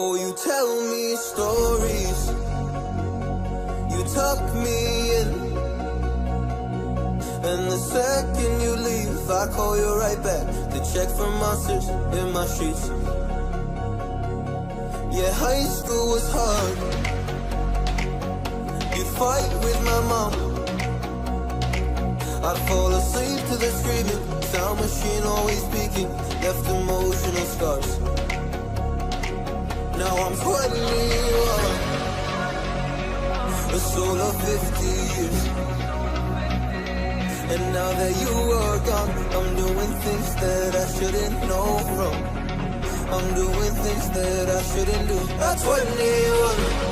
Oh, you tell me stories, you tuck me in, and the second you leave, I call you right back to check for monsters in my sheets. Yeah, high school was hard. You'd fight with my mom, I'd fall asleep to the screaming, sound machine always speaking, left emotional scars. Now I'm 21, a soul of 50 years. And now that you are gone, I'm doing things that I shouldn't know from. I'm doing things that I shouldn't do. At 21,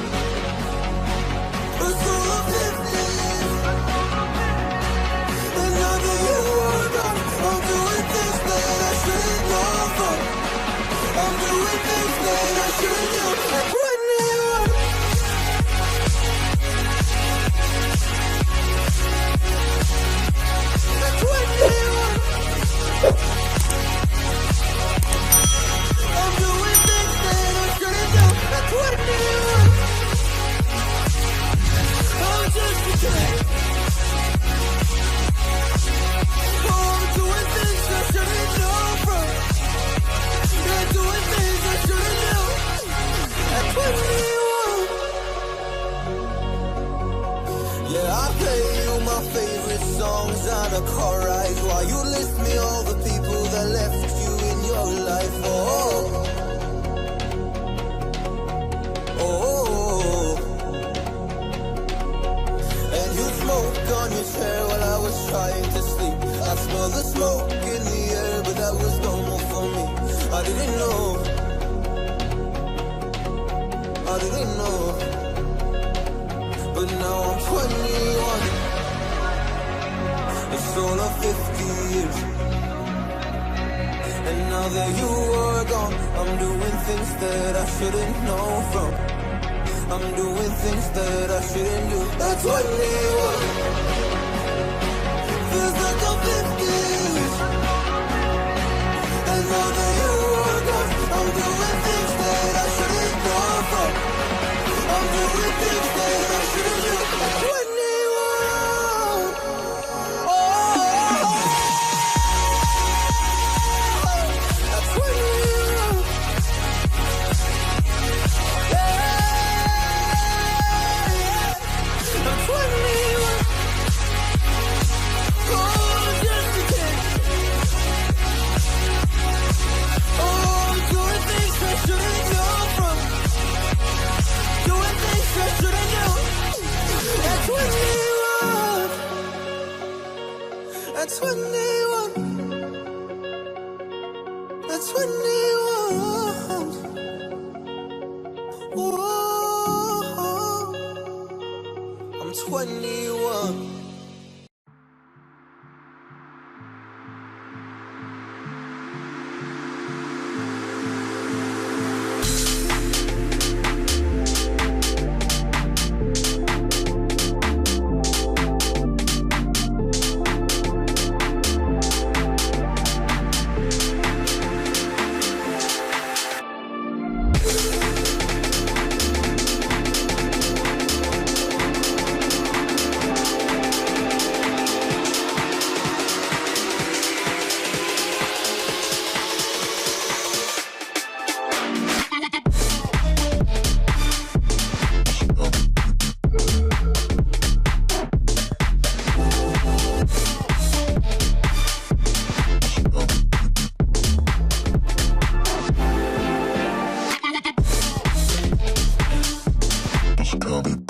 a soul of 50 years. And now that you are gone, I'm doing things that I shouldn't know from. I'm doing things that I shouldn't do. At 21. On a car ride while you list me all the people that left you in your life. Oh. And you smoked on your chair while I was trying to sleep. I smelled the smoke in the air, but that was normal for me. I didn't know. But now I'm 21. Soul of 50 years. And now that you are gone, I'm doing things that I shouldn't know from. I'm doing things that I shouldn't do. That's what they want. Feels like I'm 50 years. And now that you are gone, I'm doing things that I shouldn't know from. I'm doing things that I shouldn't do. That's what they want. That's when they want. That's when they want. Whoa. I'm 21. Copy.